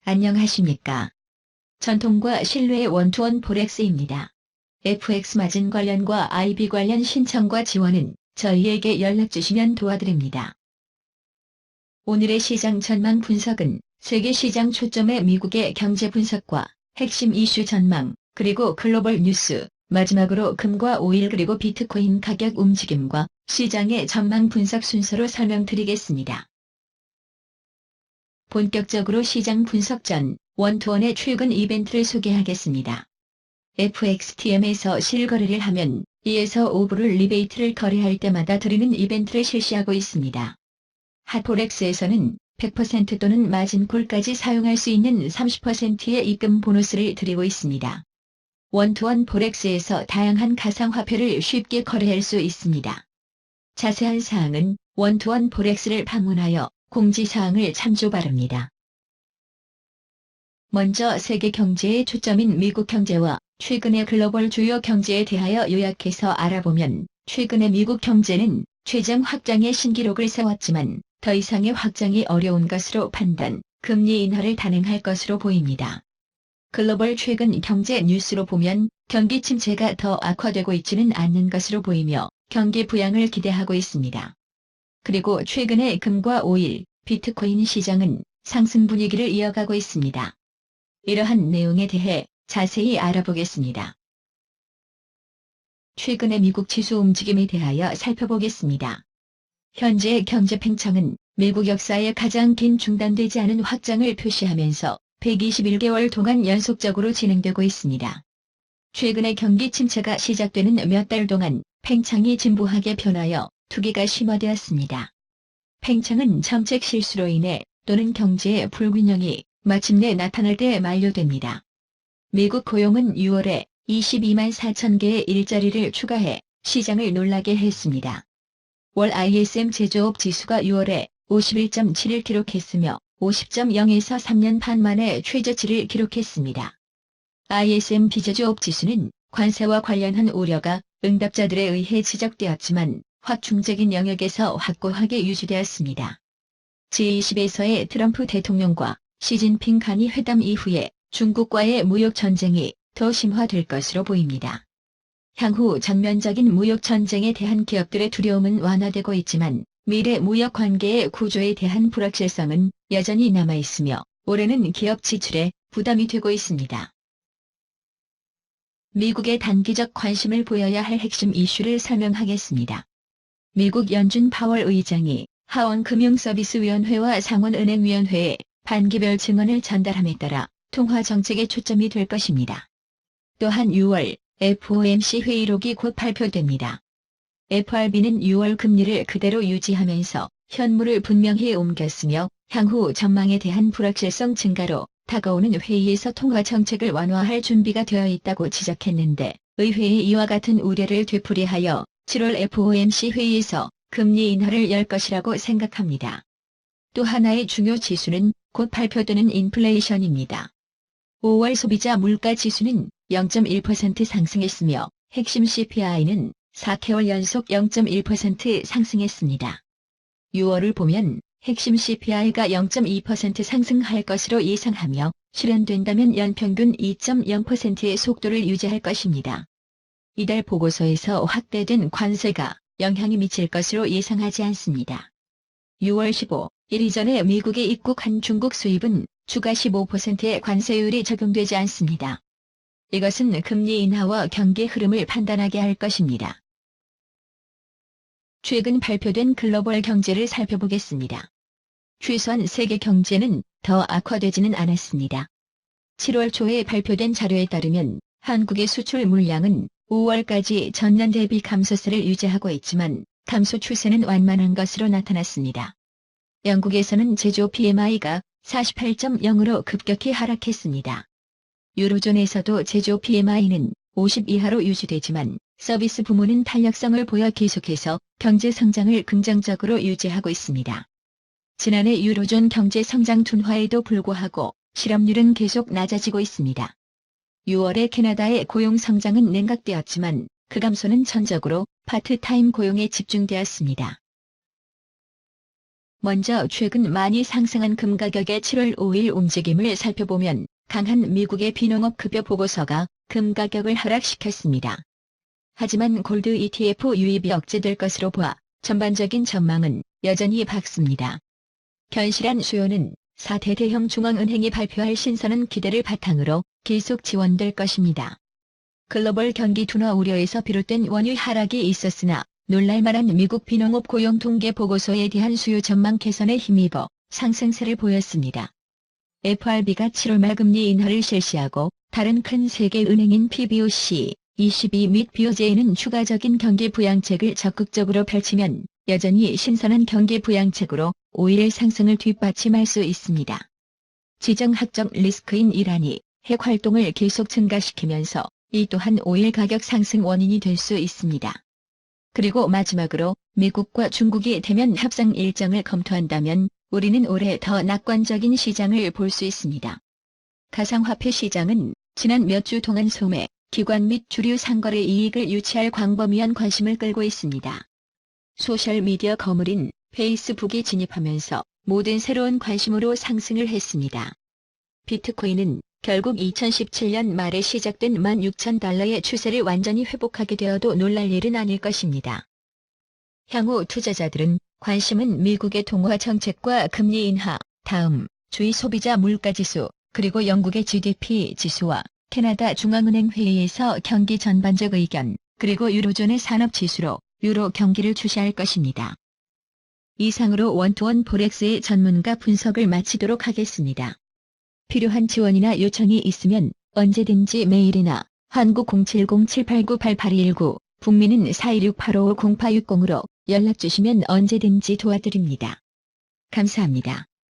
안녕하십니까. 전통과 신뢰의 원투원 포렉스입니다. FX 마진 관련과 IB 관련 신청과 지원은 저희에게 연락 주시면 도와드립니다. 오늘의 시장 전망 분석은 세계 시장 초점의 미국의 경제 분석과 핵심 이슈 전망, 그리고 글로벌 뉴스, 마지막으로 금과 오일 그리고 비트코인 가격 움직임과 시장의 전망 분석 순서로 설명드리겠습니다. 본격적으로 시장 분석 전 원투원의 최근 이벤트를 소개하겠습니다. FXTM에서 실거래를 하면 2에서 5불을 리베이트를 거래할 때마다 드리는 이벤트를 실시하고 있습니다. 핫포렉스에서는 100% 또는 마진콜까지 사용할 수 있는 30%의 입금 보너스를 드리고 있습니다. 원투원 포렉스에서 다양한 가상화폐를 쉽게 거래할 수 있습니다. 자세한 사항은 원투원 포렉스를 방문하여 공지사항을 참조 바랍니다. 먼저 세계 경제의 초점인 미국 경제와 최근의 글로벌 주요 경제에 대하여 요약해서 알아보면 최근의 미국 경제는 최장 확장의 신기록을 세웠지만 더 이상의 확장이 어려운 것으로 판단, 금리 인하를 단행할 것으로 보입니다. 글로벌 최근 경제 뉴스로 보면 경기 침체가 더 악화되고 있지는 않는 것으로 보이며 경기 부양을 기대하고 있습니다. 그리고 최근에 금과 오일, 비트코인 시장은 상승 분위기를 이어가고 있습니다. 이러한 내용에 대해 자세히 알아보겠습니다. 최근의 미국 지수 움직임에 대하여 살펴보겠습니다. 현재 경제 팽창은 미국 역사의 가장 긴 중단되지 않은 확장을 표시하면서 121개월 동안 연속적으로 진행되고 있습니다. 최근의 경기 침체가 시작되는 몇 달 동안 팽창이 진보하게 변하여 투기가 심화되었습니다. 팽창은 정책 실수로 인해 또는 경제의 불균형이 마침내 나타날 때 만료됩니다. 미국 고용은 6월에 22만 4천 개의 일자리를 추가해 시장을 놀라게 했습니다. 월 ISM 제조업 지수가 6월에 51.7을 기록했으며 50.0에서 3년 반 만에 최저치를 기록했습니다. ISM 비제조업 지수는 관세와 관련한 우려가 응답자들에 의해 지적되었지만 확충적인 영역에서 확고하게 유지되었습니다. G20에서의 트럼프 대통령과 시진핑 간이 회담 이후에 중국과의 무역 전쟁이 더 심화될 것으로 보입니다. 향후 전면적인 무역 전쟁에 대한 기업들의 두려움은 완화되고 있지만 미래 무역 관계의 구조에 대한 불확실성은 여전히 남아있으며 올해는 기업 지출에 부담이 되고 있습니다. 미국의 단기적 관심을 보여야 할 핵심 이슈를 설명하겠습니다. 미국 연준 파월 의장이 하원금융서비스위원회와 상원은행위원회에 반기별 증언을 전달함에 따라 통화 정책에 초점이 될 것입니다. 또한 6월 FOMC 회의록이 곧 발표됩니다. FRB는 6월 금리를 그대로 유지하면서 현물을 분명히 옮겼으며 향후 전망에 대한 불확실성 증가로 다가오는 회의에서 통화 정책을 완화할 준비가 되어 있다고 지적했는데 의회의 이와 같은 우려를 되풀이하여 7월 FOMC 회의에서 금리 인하를 열 것이라고 생각합니다. 또 하나의 중요 지수는 곧 발표되는 인플레이션입니다. 5월 소비자 물가 지수는 0.1% 상승했으며 핵심 CPI는 4개월 연속 0.1% 상승했습니다. 6월을 보면 핵심 CPI가 0.2% 상승할 것으로 예상하며 실현된다면 연평균 2.0%의 속도를 유지할 것입니다. 이달 보고서에서 확대된 관세가 영향이 미칠 것으로 예상하지 않습니다. 6월 15일 이전에 미국에 입국한 중국 수입은 추가 15%의 관세율이 적용되지 않습니다. 이것은 금리 인하와 경기 흐름을 판단하게 할 것입니다. 최근 발표된 글로벌 경제를 살펴보겠습니다. 최소한 세계 경제는 더 악화되지는 않았습니다. 7월 초에 발표된 자료에 따르면 한국의 수출 물량은 5월까지 전년 대비 감소세를 유지하고 있지만 감소 추세는 완만한 것으로 나타났습니다. 영국에서는 제조 PMI가 48.0으로 급격히 하락했습니다. 유로존에서도 제조 PMI는 50 이하로 유지되지만 서비스 부문은 탄력성을 보여 계속해서 경제 성장을 긍정적으로 유지하고 있습니다. 지난해 유로존 경제 성장 둔화에도 불구하고 실업률은 계속 낮아지고 있습니다. 6월에 캐나다의 고용 성장은 냉각되었지만 그 감소는 전적으로 파트타임 고용에 집중되었습니다. 먼저 최근 많이 상승한 금 가격의 7월 5일 움직임을 살펴보면 강한 미국의 비농업 급여 보고서가 금 가격을 하락시켰습니다. 하지만 골드 ETF 유입이 억제될 것으로 보아 전반적인 전망은 여전히 밝습니다. 견실한 수요는 4대 대형 중앙은행이 발표할 신선한 기대를 바탕으로 계속 지원될 것입니다. 글로벌 경기 둔화 우려에서 비롯된 원유 하락이 있었으나 놀랄만한 미국 비농업 고용 통계 보고서에 대한 수요 전망 개선에 힘입어 상승세를 보였습니다. FRB가 7월 말 금리 인하를 실시하고 다른 큰 세계 은행인 PBOC, ECB 및 BOJ는 추가적인 경기 부양책을 적극적으로 펼치면 여전히 신선한 경기 부양책으로 5일 상승을 뒷받침할 수 있습니다. 지정학적 리스크인 이란이 핵 활동을 계속 증가시키면서 이 또한 5일 가격 상승 원인이 될 수 있습니다. 그리고 마지막으로 미국과 중국이 대면 협상 일정을 검토한다면 우리는 올해 더 낙관적인 시장을 볼 수 있습니다. 가상화폐 시장은 지난 몇 주 동안 소매, 기관 및 주류 상거래 이익을 유치할 광범위한 관심을 끌고 있습니다. 소셜미디어 거물인 페이스북이 진입하면서 모든 새로운 관심으로 상승을 했습니다. 비트코인은 결국 2017년 말에 시작된 16,000달러의 추세를 완전히 회복하게 되어도 놀랄 일은 아닐 것입니다. 향후 투자자들은 관심은 미국의 통화 정책과 금리 인하, 다음 주의 소비자 물가지수, 그리고 영국의 GDP 지수와 캐나다 중앙은행 회의에서 경기 전반적 의견, 그리고 유로존의 산업지수로 유로 경기를 주시할 것입니다. 이상으로 원투원 포렉스의 전문가 분석을 마치도록 하겠습니다. 필요한 지원이나 요청이 있으면 언제든지 메일이나 한국 070-789-8819, 북미는 416-855-0860으로 연락주시면 언제든지 도와드립니다. 감사합니다.